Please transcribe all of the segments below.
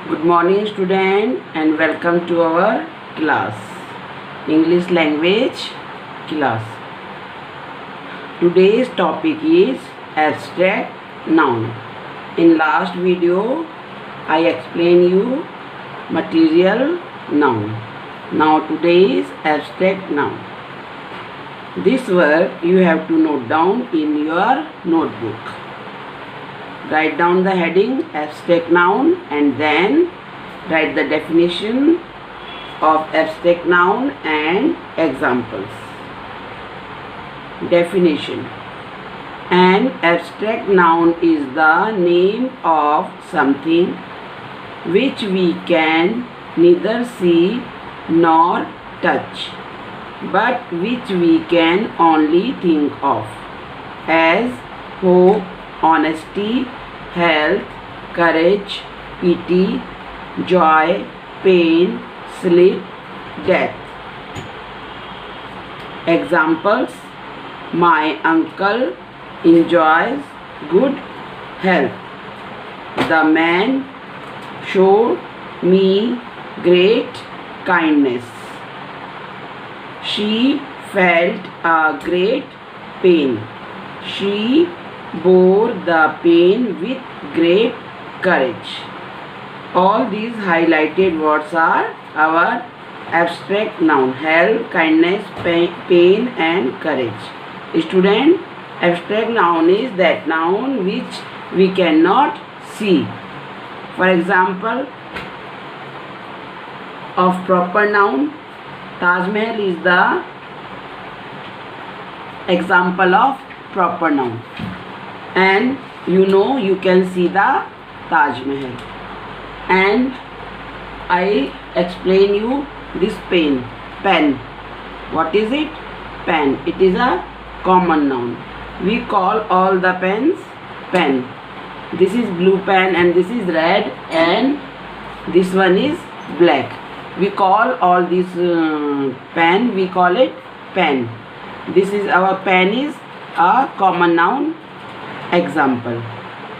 Good morning student and welcome to our class, English language class. Today's topic is abstract noun. In last video I explained you material noun. Now today is abstract noun. This word you have to note down in your notebook. Write down the heading abstract noun and then write the definition of abstract noun and examples. Definition: an abstract noun is the name of something which we can neither see nor touch, but which we can only think of, as hope, honesty, health, courage, pity, joy, pain, sleep, death. Examples: my uncle enjoys good health. The man showed me great kindness. She felt a great pain. She bore the pain with great courage. All these highlighted words are our abstract noun: health, kindness, pain and courage. Student, abstract noun is that noun which we cannot see. For example, of proper noun, Taj Mahal is the example of proper noun. And you can see the Taj Mahal. And I explain you this pen. What is it? Pen. It is a common noun. We call all the pens pen. This is blue pen and this is red and this one is black. We call all these pen, we call it pen. This is our pen is a common noun example.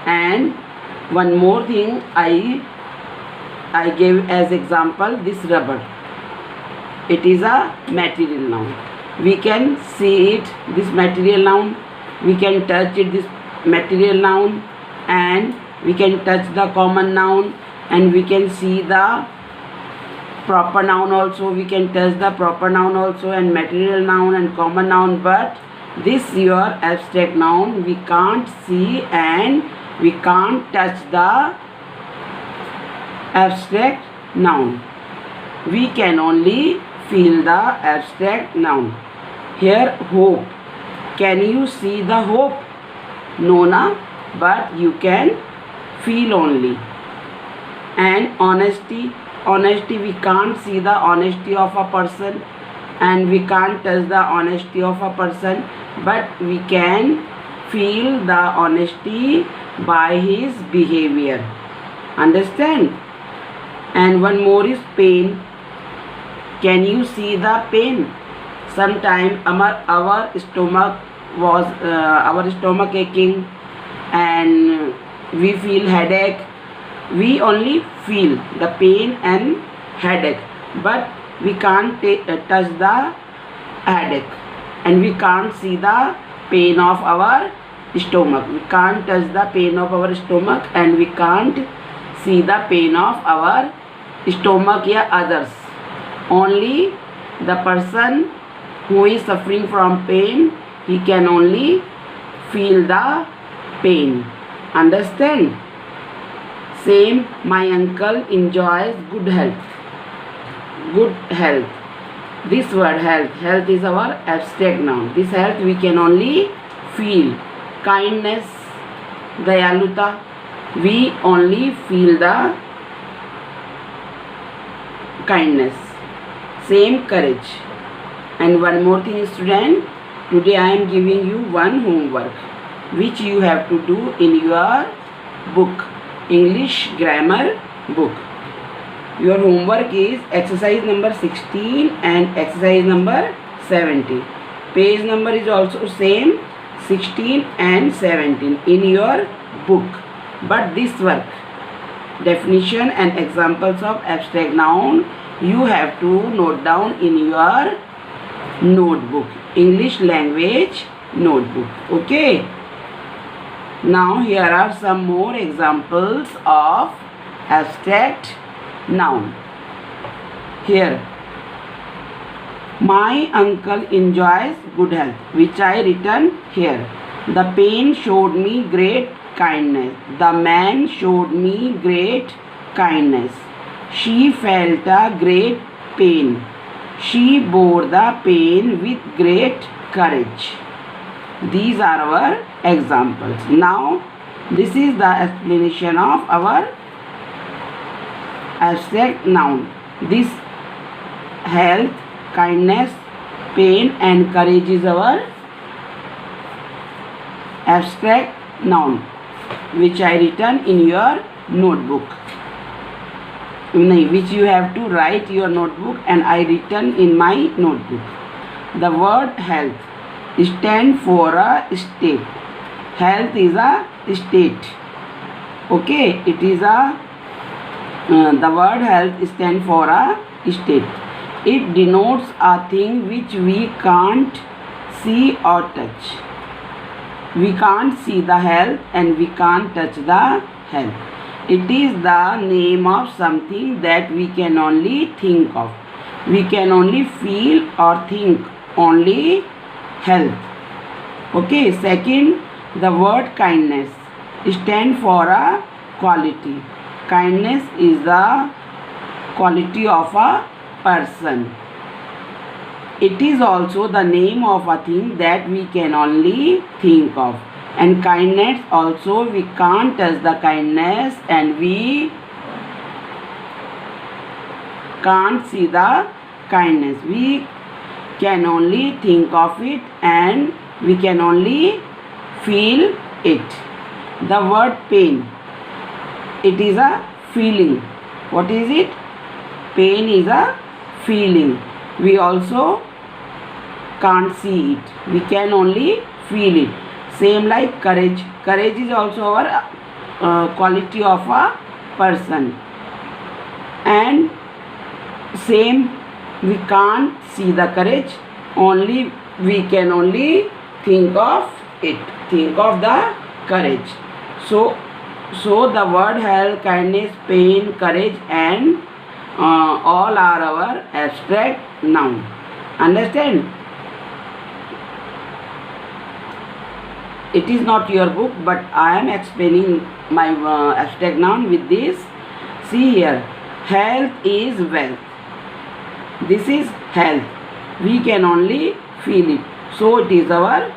And one more thing I gave as example, this rubber. It is a material noun. We can see it, this material noun. We can touch it, this material noun. And we can touch the common noun. And we can see the proper noun also. We can touch the proper noun also and material noun and common noun. But this your abstract noun we can't see and we can't touch the abstract noun. We can only feel the abstract noun. Here, hope. Can you see the hope? No, na, but you can feel only. And honesty. Honesty, we can't see the honesty of a person and we can't touch the honesty of a person, but we can feel the honesty by his behavior. Understand? And one more is pain. Can you see the pain? Sometimes our stomach aching and we feel headache. We only feel the pain and headache, but we can't touch the headache and we can't see the pain of our stomach. We can't touch the pain of our stomach and we can't see the pain of our stomach or others. Only the person who is suffering from pain, he can only feel the pain. Understand? Same, my uncle enjoys good health. Good health. This word health. Health is our abstract noun. This health we can only feel. Kindness, dayaluta, we only feel the kindness. Same, courage. And one more thing, student, today I am giving you one homework which you have to do in your book, English grammar book. Your homework is exercise number 16 and exercise number 17. Page number is also same, 16 and 17 in your book. But this work definition and examples of abstract noun you have to note down in your notebook, English language notebook. Okay. Now here are some more examples of abstract noun. Here, my uncle enjoys good health, which I written here. The pen showed me great kindness. The man showed me great kindness. She felt a great pain. She bore the pain with great courage. These are our examples. Now, this is the explanation of our abstract noun. This health, kindness, pain and courage is our abstract noun, which I written in your notebook, which you have to write your notebook, and I written in my notebook. The word health stand for a state. Health is a state. Okay, it is a the word health stand for a state. It denotes a thing which we can't see or touch. We can't see the health and we can't touch the health. It is the name of something that we can only think of. We can only feel or think only health. Okay, second, the word kindness stand for a quality. Kindness is the quality of a person. It is also the name of a thing that we can only think of. And kindness also, we can't touch the kindness and we can't see the kindness. We can only think of it and we can only feel it. The word pain, it is a feeling. What is it? Pain is a feeling. We also can't see it. We can only feel it. Same like courage. Courage is also our quality of a person. And same, we can't see the courage. Only we can only think of it. Think of the courage. So the word health, kindness, pain, courage and all are our abstract noun. Understand? It is not your book, but I am explaining my abstract noun with this. See here, health is wealth. This is health. We can only feel it. So it is our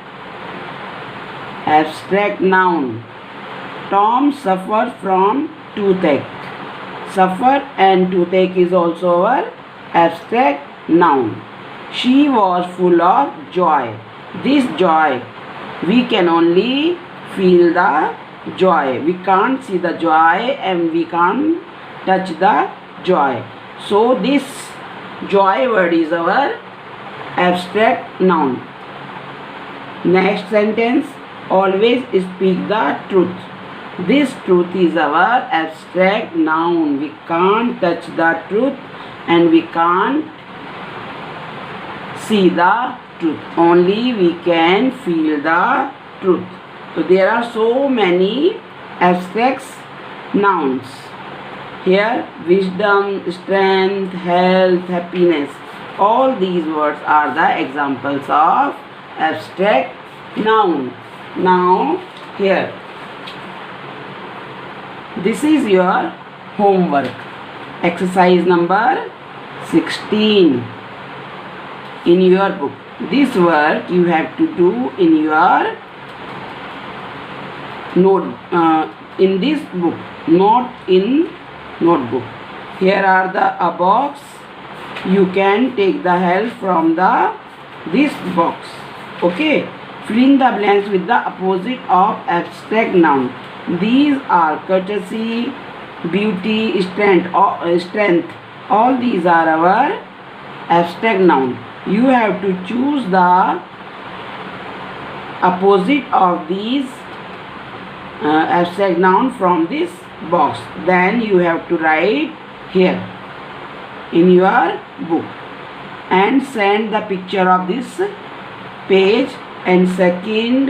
abstract noun. Tom suffers from toothache. Suffer and toothache is also our abstract noun. She was full of joy. This joy, we can only feel the joy. We can't see the joy and we can't touch the joy. So this joy word is our abstract noun. Next sentence, always speak the truth. This truth is our abstract noun. We can't touch the truth and we can't see the truth. Only we can feel the truth. So there are so many abstract nouns. Here, wisdom, strength, health, happiness. All these words are the examples of abstract noun. Now, here, this is your homework. Exercise number 16 in your book. This work you have to do in your note, in this book, not in notebook. Here are the a box. You can take the help from this box. Okay. Fill in the blanks with the opposite of abstract noun. These are courtesy, beauty, strength. All these are our abstract noun. You have to choose the opposite of these abstract noun from this box. Then you have to write here in your book and send the picture of this page. And second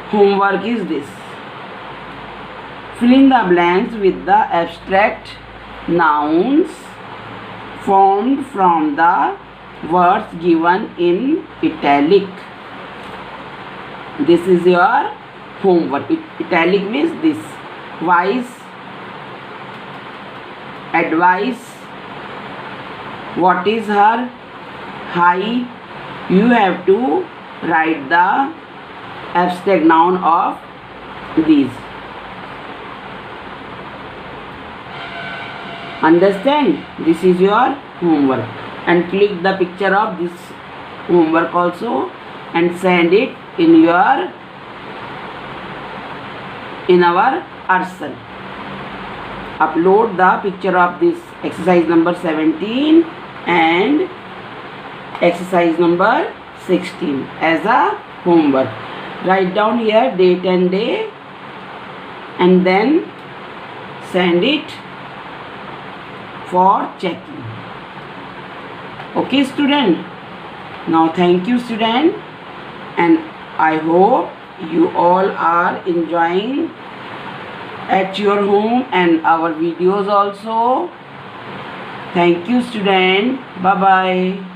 homework is this: fill in the blanks with the abstract nouns formed from the words given in italic. This is your homework. Italic means this: wise, advice, what is her, high. You have to write the abstract noun of these. Understand? This is your homework. And click the picture of this homework also and send it in our Arsal. Upload the picture of this exercise number 17 and exercise number 16 as a homework. Write down here date and day and then send it for checking. Okay student? Now thank you student, and I hope you all are enjoying at your home and our videos also. Thank you student. Bye bye.